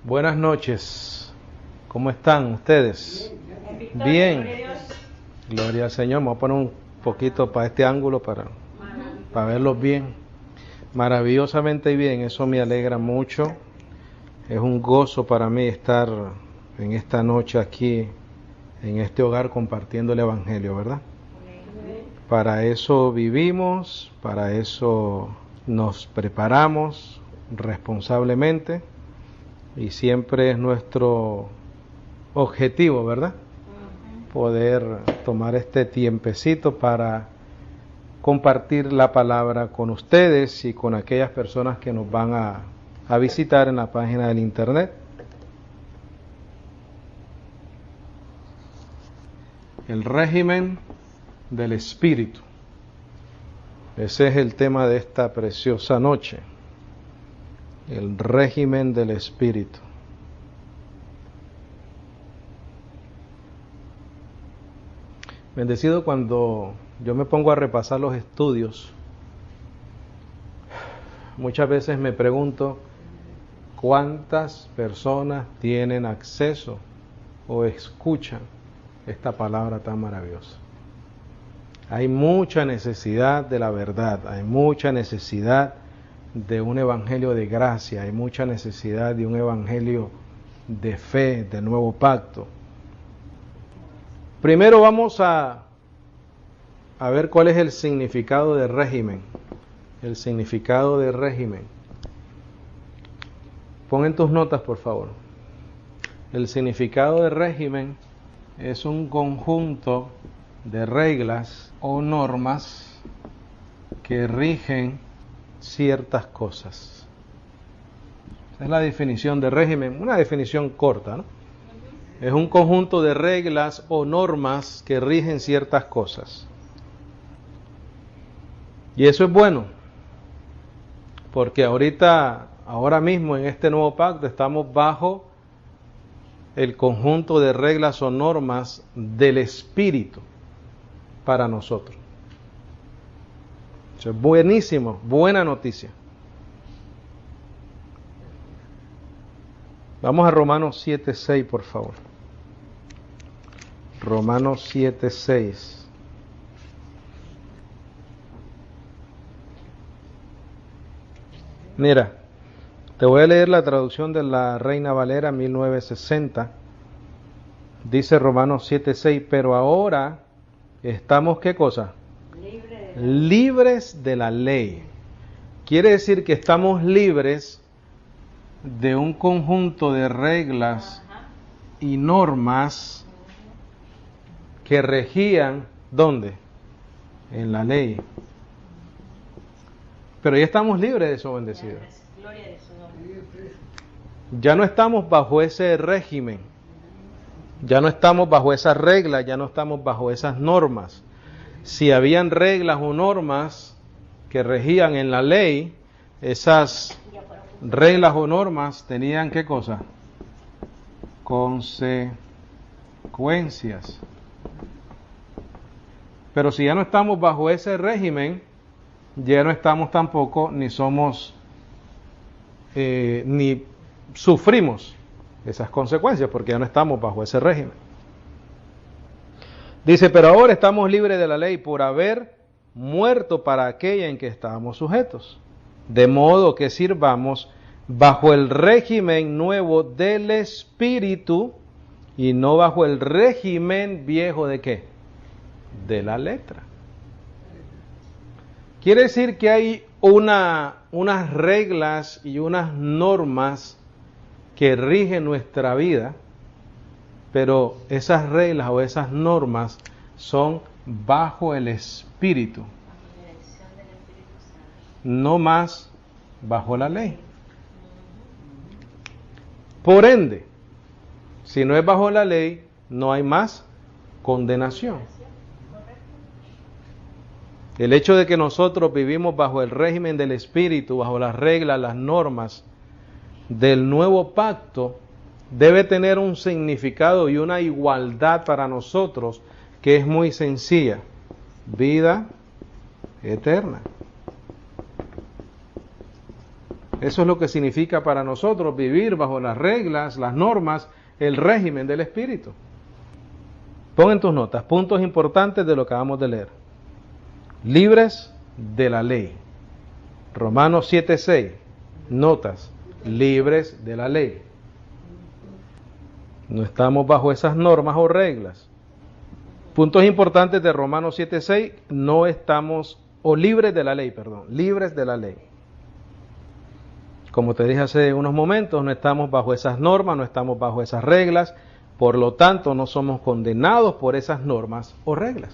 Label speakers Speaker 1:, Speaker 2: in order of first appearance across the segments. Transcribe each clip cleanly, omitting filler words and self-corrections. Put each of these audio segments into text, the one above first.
Speaker 1: Buenas noches. ¿Cómo están ustedes? Bien. Gloria al Señor. Me voy a poner un poquito para este ángulo para verlos bien. Maravillosamente bien. Eso me alegra mucho. Es un gozo para mí estar en esta noche aquí, en este hogar, compartiendo el Evangelio, ¿verdad? Para eso vivimos, para eso nos preparamos responsablemente. Y siempre es nuestro objetivo, ¿verdad? Poder tomar este tiempecito para compartir la palabra con ustedes y con aquellas personas que nos van a visitar en la página del internet. El régimen del Espíritu. Ese es el tema de esta preciosa noche. El régimen del Espíritu. Bendecido, cuando yo me pongo a repasar los estudios, muchas veces me pregunto cuántas personas tienen acceso o escuchan esta palabra tan maravillosa. Hay mucha necesidad de la verdad, hay mucha necesidad de un evangelio de gracia, hay mucha necesidad de un evangelio de fe, de nuevo pacto. Primero vamos a ver cuál es el significado de régimen. El significado de régimen. Pon en tus notas, por favor. El significado de régimen es un conjunto de reglas o normas que rigen ciertas cosas. Esa es la definición de régimen, una definición corta, ¿no? Es un conjunto de reglas o normas que rigen ciertas cosas. Y eso es bueno, porque ahora mismo en este nuevo pacto estamos bajo el conjunto de reglas o normas del Espíritu para nosotros. Eso es buenísimo, buena noticia. Vamos a Romanos 7:6, por favor. Romanos 7:6. Mira, te voy a leer la traducción de la Reina Valera 1960. Dice Romanos 7:6, pero ahora estamos, ¿qué cosa? Libres de la ley. Quiere decir que estamos libres de un conjunto de reglas y normas que regían, ¿dónde? En la ley. Pero ya estamos libres de eso, bendecido. Ya no estamos bajo ese régimen, ya no estamos bajo esas reglas, ya no estamos bajo esas normas. Si habían reglas o normas que regían en la ley, esas reglas o normas tenían, ¿qué cosa? Consecuencias. Pero si ya no estamos bajo ese régimen, ya no estamos tampoco, ni somos, ni sufrimos esas consecuencias, porque ya no estamos bajo ese régimen. Dice, pero ahora estamos libres de la ley por haber muerto para aquella en que estábamos sujetos, de modo que sirvamos bajo el régimen nuevo del Espíritu y no bajo el régimen viejo de ¿qué? De la letra. Quiere decir que hay unas reglas y unas normas que rigen nuestra vida, pero esas reglas o esas normas son bajo el Espíritu, no más bajo la ley. Por ende, si no es bajo la ley, no hay más condenación. El hecho de que nosotros vivimos bajo el régimen del Espíritu, bajo las reglas, las normas del nuevo pacto, debe tener un significado y una igualdad para nosotros que es muy sencilla: vida eterna. Eso es lo que significa para nosotros vivir bajo las reglas, las normas, el régimen del Espíritu. Pon en tus notas puntos importantes de lo que acabamos de leer. Libres de la ley. Romanos 7:6. Notas. Libres de la ley. No estamos bajo esas normas o reglas. Puntos importantes de Romanos 7:6. No estamos, o libres de la ley, perdón. Libres de la ley. Como te dije hace unos momentos, no estamos bajo esas normas, no estamos bajo esas reglas. Por lo tanto, no somos condenados por esas normas o reglas.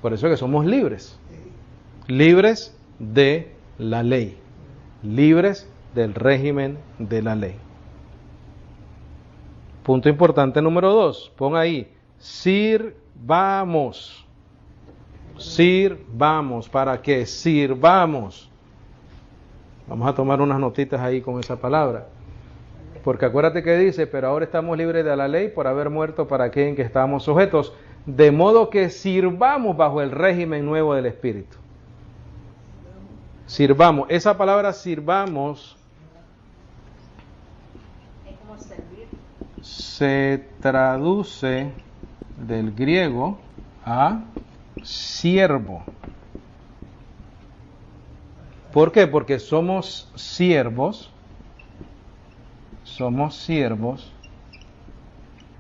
Speaker 1: Por eso es que somos libres. Libres de la ley. Libres del régimen de la ley. Punto importante número 2. Pon ahí. Sirvamos. Sirvamos. ¿Para qué? Sirvamos. Vamos a tomar unas notitas ahí con esa palabra. Porque acuérdate que dice, pero ahora estamos libres de la ley por haber muerto para aquel en que estábamos sujetos, de modo que sirvamos bajo el régimen nuevo del Espíritu. Sirvamos. Esa palabra sirvamos se traduce del griego a siervo. ¿Por qué? Porque somos siervos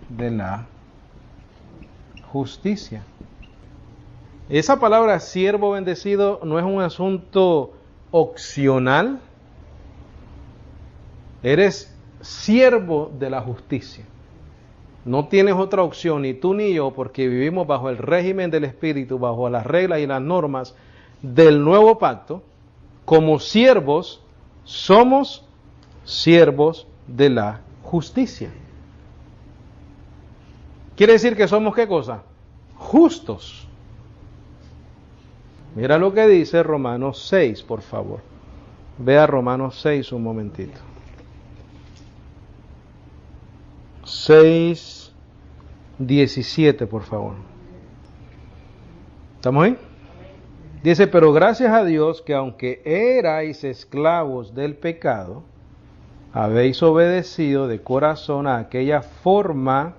Speaker 1: de la justicia. Esa palabra siervo bendecido no es un asunto opcional. Eres siervo de la justicia. No tienes otra opción, ni tú ni yo, porque vivimos bajo el régimen del Espíritu, bajo las reglas y las normas del nuevo pacto. Como siervos, somos siervos de la justicia. Quiere decir que somos ¿qué cosa? Justos. Mira lo que dice Romanos 6, por favor. Vea Romanos 6 un momentito. 6:17, por favor. ¿Estamos ahí? Dice, pero gracias a Dios que aunque erais esclavos del pecado, habéis obedecido de corazón a aquella forma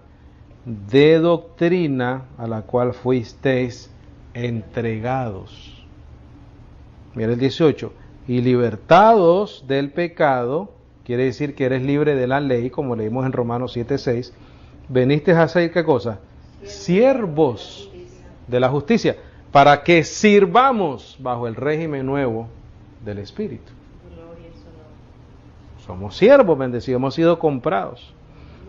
Speaker 1: de doctrina a la cual fuisteis entregados. Mira el 18. Y libertados del pecado, quiere decir que eres libre de la ley, como leímos en Romanos 7:6, veniste a ser ¿qué cosa? Siervos de la justicia, para que sirvamos bajo el régimen nuevo del Espíritu. Somos siervos bendecidos, hemos sido comprados.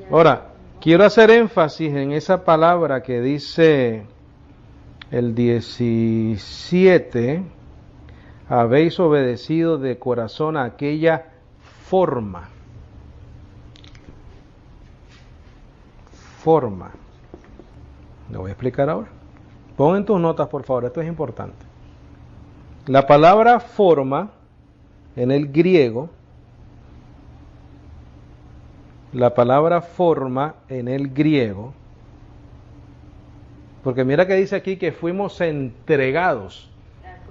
Speaker 1: Ahora, quiero hacer énfasis en esa palabra que dice el 17, habéis obedecido de corazón a aquella forma. Forma. Lo voy a explicar ahora. Pon en tus notas, por favor, esto es importante. La palabra forma en el griego, porque mira que dice aquí que fuimos entregados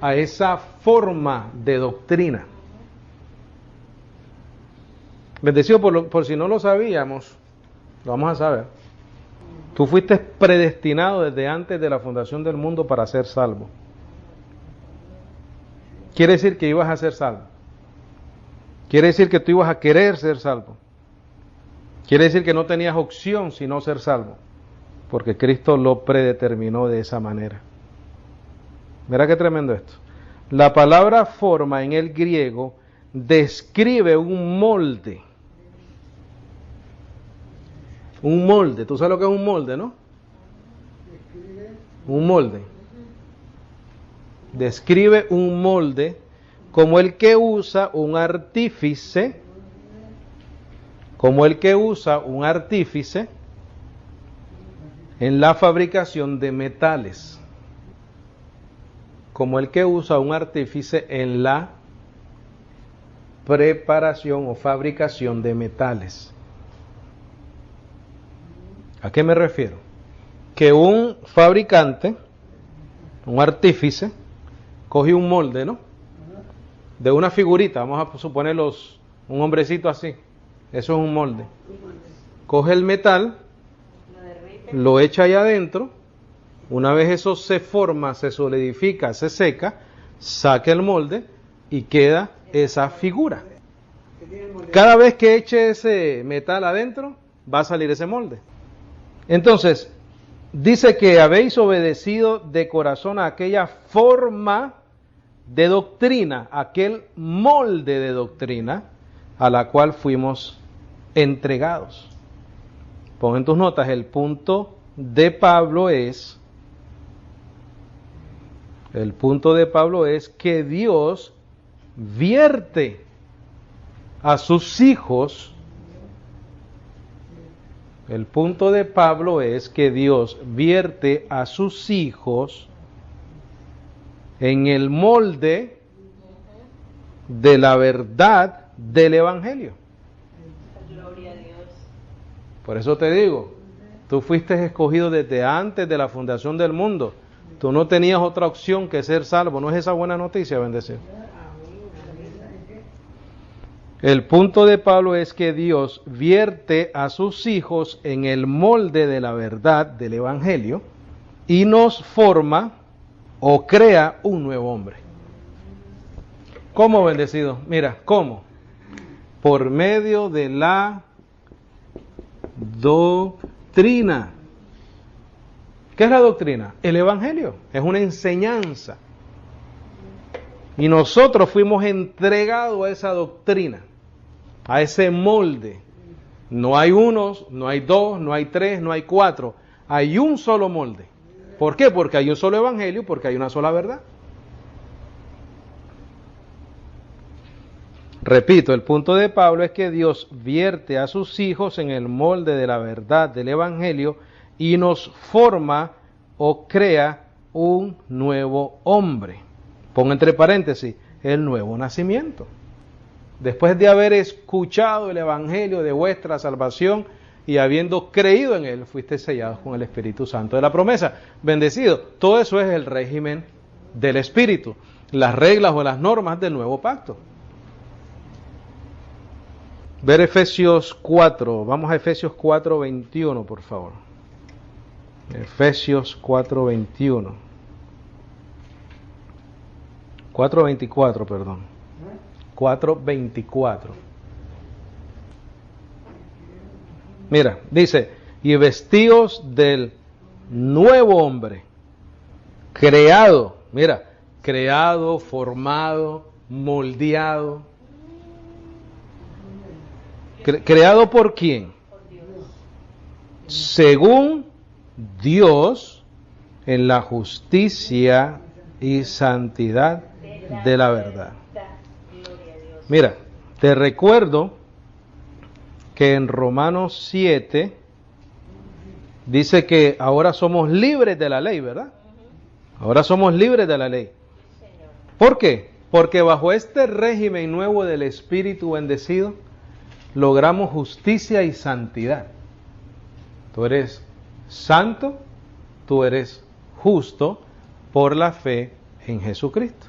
Speaker 1: a esa forma de doctrina. Bendecido, por si no lo sabíamos, lo vamos a saber. Tú fuiste predestinado desde antes de la fundación del mundo para ser salvo. Quiere decir que ibas a ser salvo. Quiere decir que tú ibas a querer ser salvo. Quiere decir que no tenías opción sino ser salvo, porque Cristo lo predeterminó de esa manera. Mira qué tremendo esto. La palabra forma en el griego describe un molde. Un molde. ¿Tú sabes lo que es un molde, no? Un molde. Describe un molde como el que usa un artífice. En la fabricación de metales. Como el que usa un artífice en la preparación o fabricación de metales. ¿A qué me refiero? Que un fabricante, un artífice, coge un molde, ¿no? de una figurita, vamos a suponer un hombrecito así, eso es un molde. Coge el metal, lo echa allá adentro, una vez eso se forma, se solidifica, se seca, saca el molde y queda esa figura. Cada vez que eche ese metal adentro, va a salir ese molde. Entonces, dice que habéis obedecido de corazón a aquella forma de doctrina, aquel molde de doctrina a la cual fuimos entregados. Pon en tus notas, el punto de Pablo es que Dios vierte a sus hijos. El punto de Pablo es que Dios vierte a sus hijos en el molde de la verdad del Evangelio.
Speaker 2: Gloria a Dios.
Speaker 1: Por eso te digo, tú fuiste escogido desde antes de la fundación del mundo. Tú no tenías otra opción que ser salvo. ¿No es esa buena noticia, bendecido? El punto de Pablo es que Dios vierte a sus hijos en el molde de la verdad del Evangelio y nos forma o crea un nuevo hombre. ¿Cómo, bendecido? Mira, ¿cómo? Por medio de la doctrina. ¿Qué es la doctrina? El Evangelio. Es una enseñanza. Y nosotros fuimos entregados a esa doctrina, a ese molde. No hay unos, no hay dos, no hay tres, no hay cuatro. Hay un solo molde. ¿Por qué? Porque hay un solo evangelio, porque hay una sola verdad. Repito, el punto de Pablo es que Dios vierte a sus hijos en el molde de la verdad del evangelio y nos forma o crea un nuevo hombre. Pongo entre paréntesis, el nuevo nacimiento. Después de haber escuchado el evangelio de vuestra salvación y habiendo creído en él, fuiste sellados con el Espíritu Santo de la promesa. Bendecido. Todo eso es el régimen del Espíritu, las reglas o las normas del nuevo pacto. Ver Efesios 4, vamos a Efesios 4:21, por favor. Efesios 4:21. 4:24, perdón. 4:24. Mira, dice, y vestíos del nuevo hombre, creado, mira, creado, formado, moldeado. ¿Creado por quién? Según Dios, en la justicia y santidad de la verdad. Mira, te recuerdo que en Romanos 7 dice que ahora somos libres de la ley, ¿verdad? Ahora somos libres de la ley. ¿Por qué? Porque bajo este régimen nuevo del Espíritu bendecido, logramos justicia y santidad. Tú eres santo, tú eres justo por la fe en Jesucristo.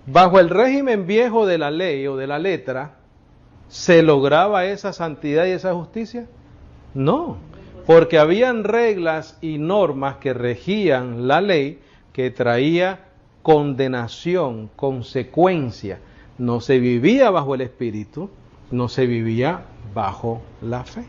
Speaker 1: Bajo el régimen viejo de la ley o de la letra, ¿se lograba esa santidad y esa justicia? No, porque habían reglas y normas que regían la ley que traía condenación, consecuencia. No se vivía bajo el Espíritu, no se vivía bajo la fe.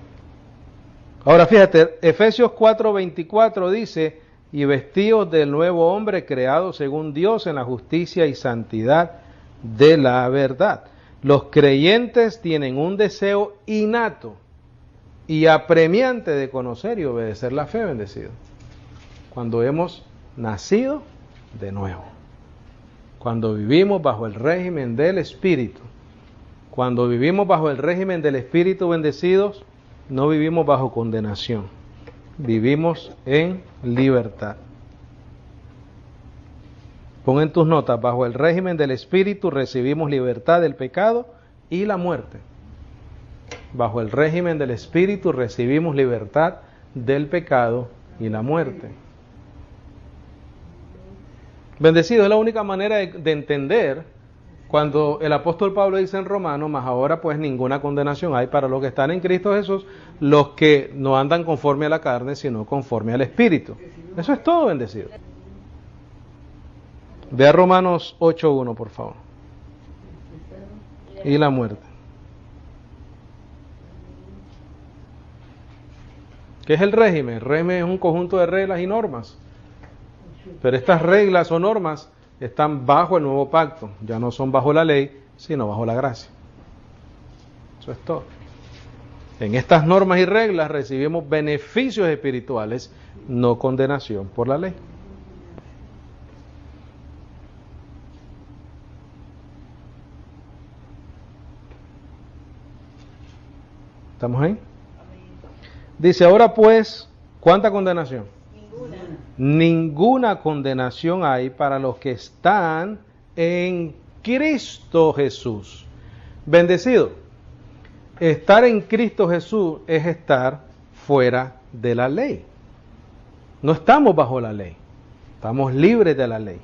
Speaker 1: Ahora fíjate, Efesios 4:24 dice, y vestíos del nuevo hombre creado según Dios en la justicia y santidad de la verdad. Los creyentes tienen un deseo innato y apremiante de conocer y obedecer la fe, bendecido. Cuando hemos nacido de nuevo, cuando vivimos bajo el régimen del Espíritu, cuando vivimos bajo el régimen del Espíritu, bendecidos, no vivimos bajo condenación, vivimos en libertad. Pon en tus notas, bajo el régimen del Espíritu recibimos libertad del pecado y la muerte. Bajo el régimen del Espíritu recibimos libertad del pecado y la muerte. Bendecido, es la única manera de entender Cuando el apóstol Pablo dice en Romanos, más ahora pues ninguna condenación hay para los que están en Cristo Jesús, los que no andan conforme a la carne, sino conforme al Espíritu. Eso es todo, bendecido. Ve a Romanos 8:1, por favor. Y la muerte. ¿Qué es el régimen? El régimen es un conjunto de reglas y normas. Pero estas reglas o normas están bajo el nuevo pacto. Ya no son bajo la ley, sino bajo la gracia. Eso es todo. En estas normas y reglas recibimos beneficios espirituales, no condenación por la ley. ¿Estamos ahí? Dice, ahora pues, ¿cuánta condenación? Ninguna condenación hay para los que están en Cristo Jesús. Bendecido. Estar en Cristo Jesús es estar fuera de la ley. No estamos bajo la ley. Estamos libres de la ley.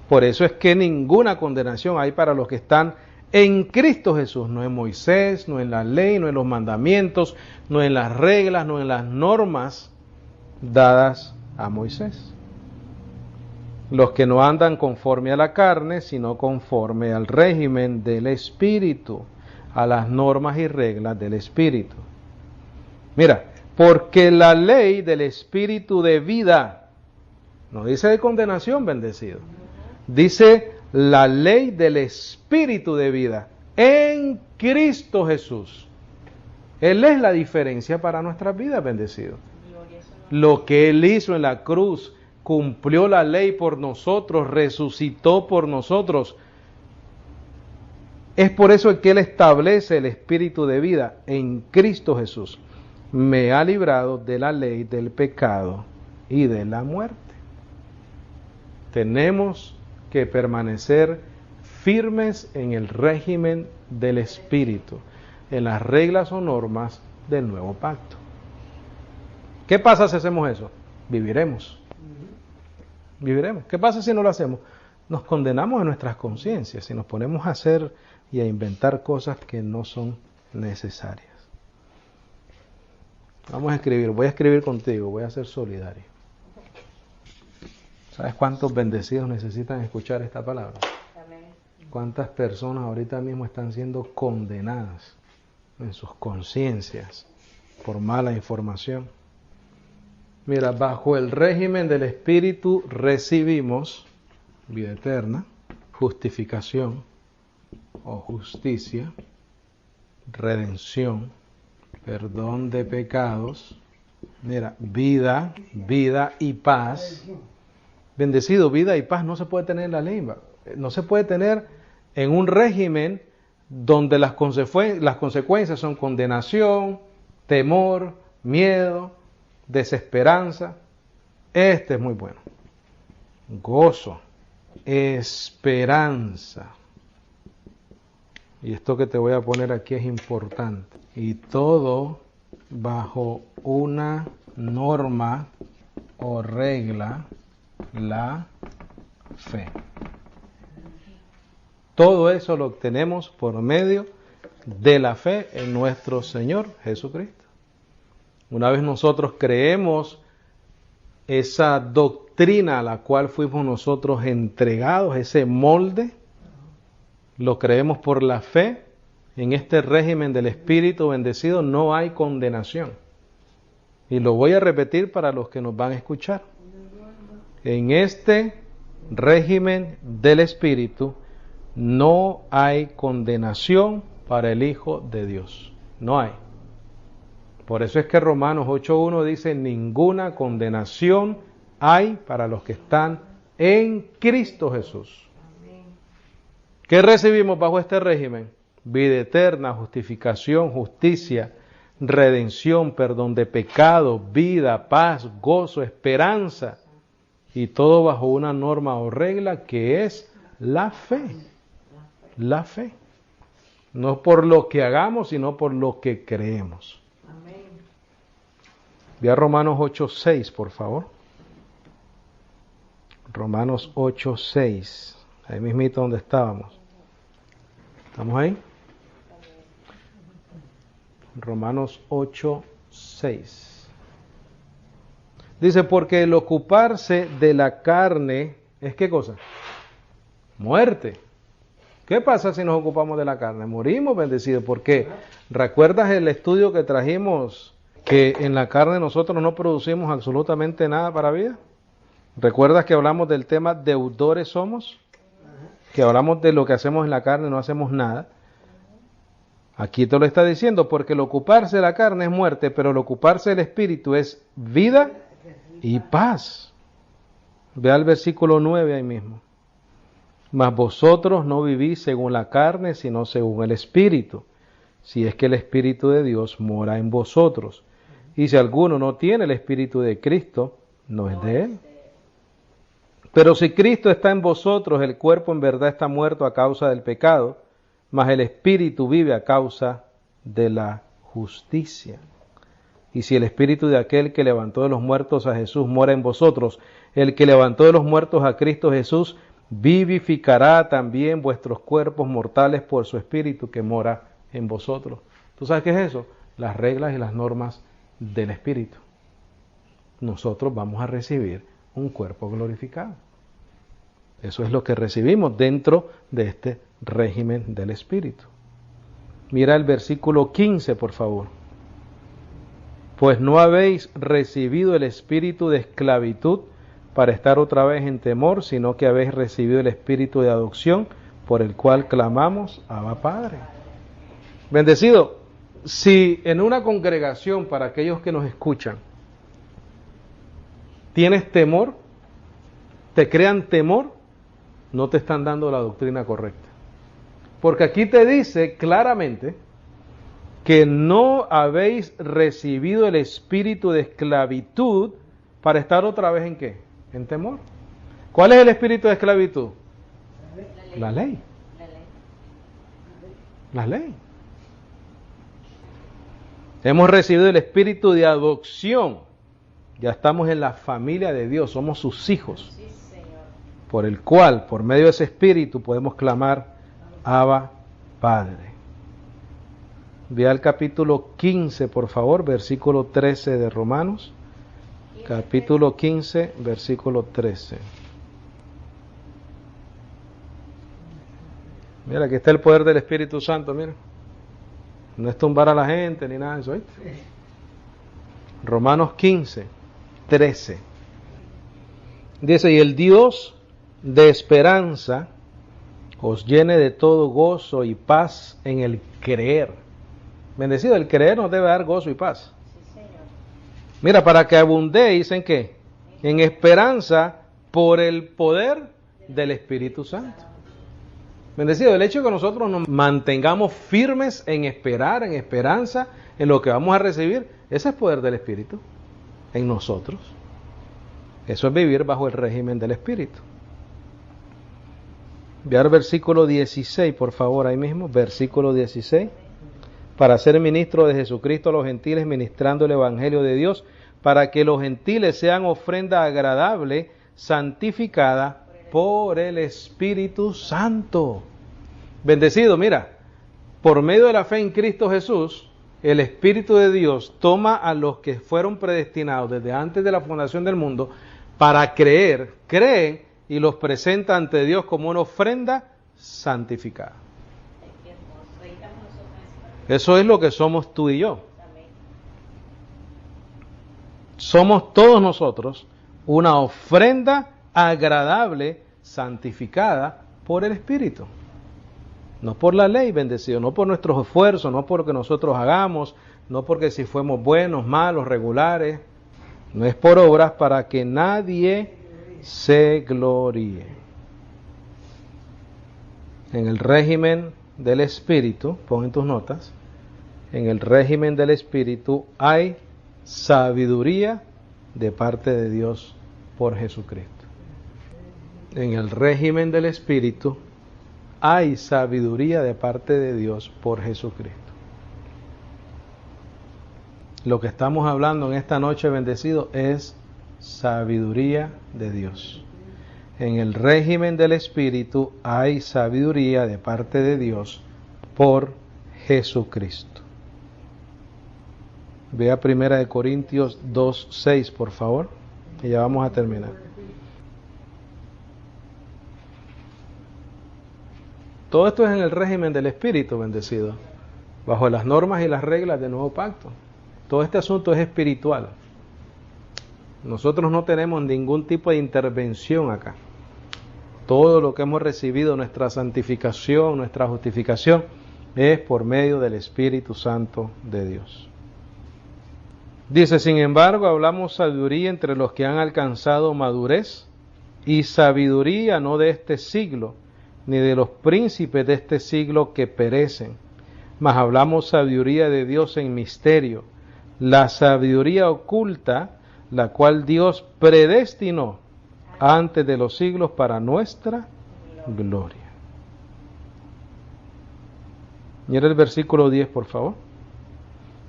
Speaker 1: Por eso es que ninguna condenación hay para los que están en Cristo Jesús. No en Moisés, no en la ley, no en los mandamientos, no en las reglas, no en las normas dadas a Moisés. Los que no andan conforme a la carne, sino conforme al régimen del Espíritu, a las normas y reglas del Espíritu. Mira, porque la ley del Espíritu de vida, no dice de condenación, bendecido, dice la ley del Espíritu de vida en Cristo Jesús. Él es la diferencia para nuestras vidas, bendecido. Lo que Él hizo en la cruz, cumplió la ley por nosotros, resucitó por nosotros. Es por eso que Él establece el espíritu de vida en Cristo Jesús. Me ha librado de la ley del pecado y de la muerte. Tenemos que permanecer firmes en el régimen del espíritu, en las reglas o normas del nuevo pacto. ¿Qué pasa si hacemos eso? Viviremos. Viviremos. ¿Qué pasa si no lo hacemos? Nos condenamos a nuestras conciencias y nos ponemos a hacer y a inventar cosas que no son necesarias. Vamos a escribir, voy a escribir contigo, voy a ser solidario. ¿Sabes cuántos bendecidos necesitan escuchar esta palabra? ¿Cuántas personas ahorita mismo están siendo condenadas en sus conciencias por mala información? Mira, bajo el régimen del Espíritu recibimos vida eterna, justificación o justicia, redención, perdón de pecados, mira, vida y paz. Bendecido, vida y paz no se puede tener en la ley, no se puede tener en un régimen donde las consecuencias son condenación, temor, miedo, desesperanza. Este es muy bueno. Gozo, esperanza. Y esto que te voy a poner aquí es importante. Y todo bajo una norma o regla, la fe. Todo eso lo obtenemos por medio de la fe en nuestro Señor Jesucristo. Una vez nosotros creemos esa doctrina a la cual fuimos nosotros entregados, ese molde, lo creemos por la fe, en este régimen del Espíritu bendecido no hay condenación. Y lo voy a repetir para los que nos van a escuchar. En este régimen del Espíritu no hay condenación para el Hijo de Dios. No hay. Por eso es que Romanos 8:1 dice, ninguna condenación hay para los que están en Cristo Jesús. ¿Qué recibimos bajo este régimen? Vida eterna, justificación, justicia, redención, perdón de pecado, vida, paz, gozo, esperanza. Y todo bajo una norma o regla que es la fe. La fe. No por lo que hagamos, sino por lo que creemos. Ve a Romanos 8:6, por favor. Romanos 8:6. Ahí mismito donde estábamos. ¿Estamos ahí? Romanos 8:6. Dice, porque el ocuparse de la carne es ¿qué cosa? Muerte. ¿Qué pasa si nos ocupamos de la carne? Morimos, bendecidos. ¿Por qué? ¿Recuerdas el estudio que trajimos que en la carne nosotros no producimos absolutamente nada para vida? ¿Recuerdas que hablamos del tema deudores somos? Que hablamos de lo que hacemos en la carne, no hacemos nada. Aquí te lo está diciendo, porque el ocuparse de la carne es muerte, pero el ocuparse del espíritu es vida y paz. Ve al versículo 9 ahí mismo. Mas vosotros no vivís según la carne, sino según el espíritu, si es que el espíritu de Dios mora en vosotros. Y si alguno no tiene el espíritu de Cristo, no es de él. Pero si Cristo está en vosotros, el cuerpo en verdad está muerto a causa del pecado, mas el espíritu vive a causa de la justicia. Y si el espíritu de aquel que levantó de los muertos a Jesús mora en vosotros, el que levantó de los muertos a Cristo Jesús vivificará también vuestros cuerpos mortales por su espíritu que mora en vosotros. ¿Tú sabes qué es eso? Las reglas y las normas del espíritu. Nosotros vamos a recibir un cuerpo glorificado. Eso es lo que recibimos dentro de este régimen del espíritu. Mira el versículo 15, por favor. Pues no habéis recibido el espíritu de esclavitud para estar otra vez en temor, sino que habéis recibido el espíritu de adopción, por el cual clamamos, Abba Padre. Bendecido, si en una congregación, para aquellos que nos escuchan, tienes temor, te crean temor, no te están dando la doctrina correcta. Porque aquí te dice claramente que no habéis recibido el espíritu de esclavitud para estar otra vez ¿en qué? En temor. ¿Cuál es el espíritu de esclavitud? La ley. La ley. Hemos recibido el espíritu de adopción. Ya estamos en la familia de Dios, somos sus hijos. Por el cual, por medio de ese espíritu, podemos clamar, Abba, Padre. Ve al capítulo 15, por favor, versículo 13 de Romanos. Capítulo 15, versículo 13. Mira, aquí está el poder del Espíritu Santo, mira. No es tumbar a la gente ni nada de eso, ¿viste? Romanos 15, 13. Dice, y el Dios de esperanza os llene de todo gozo y paz en el creer. Bendecido, el creer nos debe dar gozo y paz.
Speaker 2: Sí, Señor.
Speaker 1: Mira, para que abundéis ¿en qué? En esperanza por el poder del Espíritu Santo. Bendecido, el hecho de que nosotros nos mantengamos firmes en esperar, en esperanza, en lo que vamos a recibir, ese es poder del Espíritu en nosotros. Eso es vivir bajo el régimen del Espíritu. Ve al versículo 16, por favor, ahí mismo, versículo 16. Para ser ministro de Jesucristo a los gentiles, ministrando el Evangelio de Dios, para que los gentiles sean ofrenda agradable, santificada por el Espíritu Santo. Bendecido, mira, por medio de la fe en Cristo Jesús, el Espíritu de Dios toma a los que fueron predestinados desde antes de la fundación del mundo para creer, creen y los presenta ante Dios como una ofrenda santificada. Eso es lo que somos tú y yo. Somos todos nosotros una ofrenda agradable, santificada por el Espíritu. No por la ley, bendecido, no por nuestros esfuerzos, no por lo que nosotros hagamos, no porque si fuimos buenos, malos, regulares. No es por obras para que nadie se gloríe. En el régimen del Espíritu, pon en tus notas, en el régimen del Espíritu hay sabiduría de parte de Dios por Jesucristo. En el régimen del Espíritu hay sabiduría de parte de Dios por Jesucristo. Lo que estamos hablando en esta noche, bendecido, es sabiduría de Dios. En el régimen del Espíritu hay sabiduría de parte de Dios por Jesucristo. Vea 1 Corintios 2:6, por favor, y ya vamos a terminar. Todo esto es en el régimen del Espíritu, bendecido, bajo las normas y las reglas del nuevo pacto. Todo este asunto es espiritual. Nosotros no tenemos ningún tipo de intervención acá. Todo lo que hemos recibido, nuestra santificación, nuestra justificación, es por medio del Espíritu Santo de Dios. Dice, sin embargo, hablamos sabiduría entre los que han alcanzado madurez, y sabiduría no de este siglo, ni de los príncipes de este siglo que perecen, mas hablamos sabiduría de Dios en misterio, la sabiduría oculta, la cual Dios predestinó antes de los siglos para nuestra gloria. Mira el versículo 10, por favor.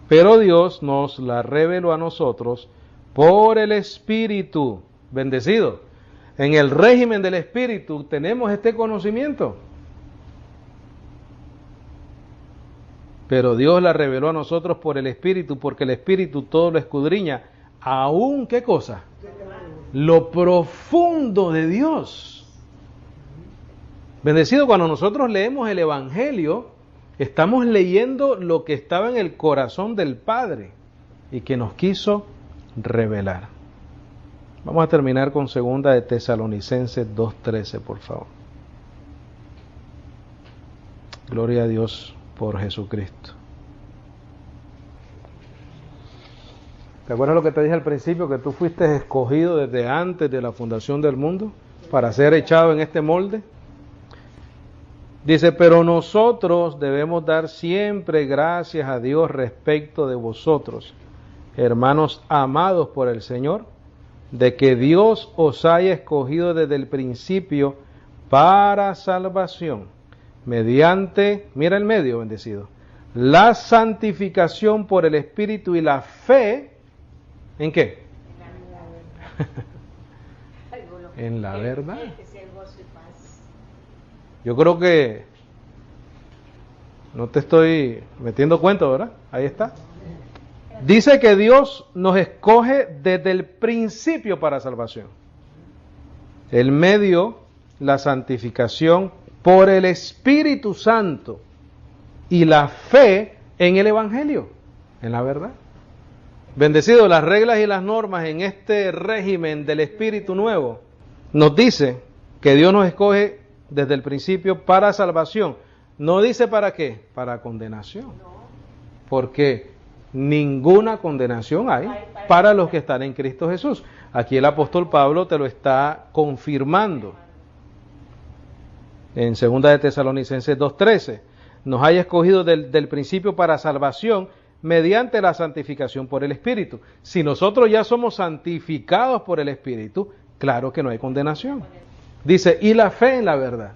Speaker 1: Pero Dios nos la reveló a nosotros por el Espíritu. Bendecido. En el régimen del Espíritu tenemos este conocimiento. Pero Dios la reveló a nosotros por el Espíritu, porque el Espíritu todo lo escudriña. Aún, ¿qué cosa? Lo profundo de Dios. Bendecido, cuando nosotros leemos el Evangelio, estamos leyendo lo que estaba en el corazón del Padre y que nos quiso revelar. Vamos a terminar con 2 de Tesalonicenses 2:13, por favor. Gloria a Dios por Jesucristo. ¿Te acuerdas lo que te dije al principio? Que tú fuiste escogido desde antes de la fundación del mundo para ser echado en este molde. Dice, pero nosotros debemos dar siempre gracias a Dios respecto de vosotros, hermanos amados por el Señor, de que Dios os haya escogido desde el principio para salvación, mediante, mira el medio, bendecido, la santificación por el Espíritu y la fe, ¿en qué? En la verdad. Yo creo que no te estoy metiendo cuento, ¿verdad? Ahí está. Dice que Dios nos escoge desde el principio para salvación. El medio, la santificación por el Espíritu Santo y la fe en el Evangelio, en la verdad. Bendecido, las reglas y las normas en este régimen del Espíritu Nuevo nos dice que Dios nos escoge desde el principio para salvación. No dice para qué, para condenación. Porque ninguna condenación hay para los que están en Cristo Jesús. Aquí el apóstol Pablo te lo está confirmando. En 2 de Tesalonicenses 2:13, nos haya escogido del principio para salvación mediante la santificación por el Espíritu. Si nosotros ya somos santificados por el Espíritu, claro que no hay condenación. Dice, y la fe en la verdad.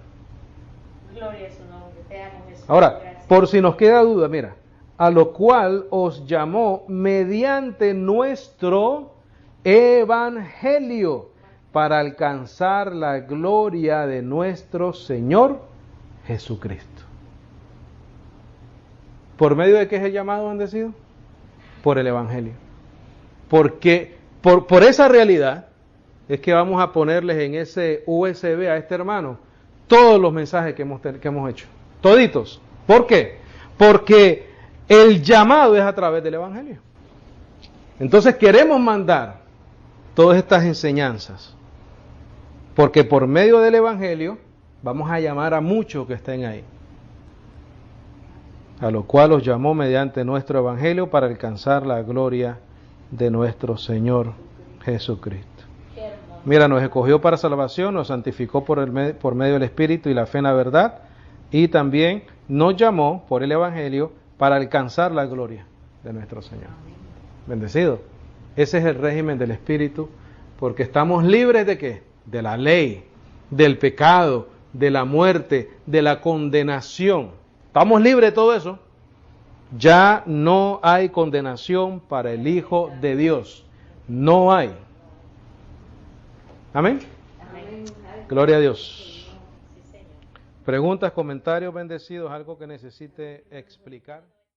Speaker 2: Gloria a su nombre. Te amo, Jesús.
Speaker 1: Ahora,
Speaker 2: Gracias.
Speaker 1: por si nos queda duda, mira, a lo cual os llamó mediante nuestro evangelio para alcanzar la gloria de nuestro Señor Jesucristo. ¿Por medio de qué es el llamado, bendecido? Por el evangelio. Porque por esa realidad es que vamos a ponerles en ese USB a este hermano todos los mensajes que hemos hecho. Toditos. ¿Por qué? Porque el llamado es a través del evangelio. Entonces queremos mandar todas estas enseñanzas. Porque por medio del evangelio vamos a llamar a muchos que estén ahí. A lo cual os llamó mediante nuestro evangelio para alcanzar la gloria de nuestro Señor Jesucristo. Mira, nos escogió para salvación, nos santificó por medio del Espíritu y la fe en la verdad, y también nos llamó por el evangelio para alcanzar la gloria de nuestro Señor. Bendecido. Ese es el régimen del Espíritu, porque estamos libres ¿de qué? De la ley, del pecado, de la muerte, de la condenación. Estamos libres de todo eso. Ya no hay condenación para el Hijo de Dios. No hay. Amén.
Speaker 2: Amén.
Speaker 1: Gloria a Dios. Preguntas, comentarios, bendecidos, algo que necesite explicar.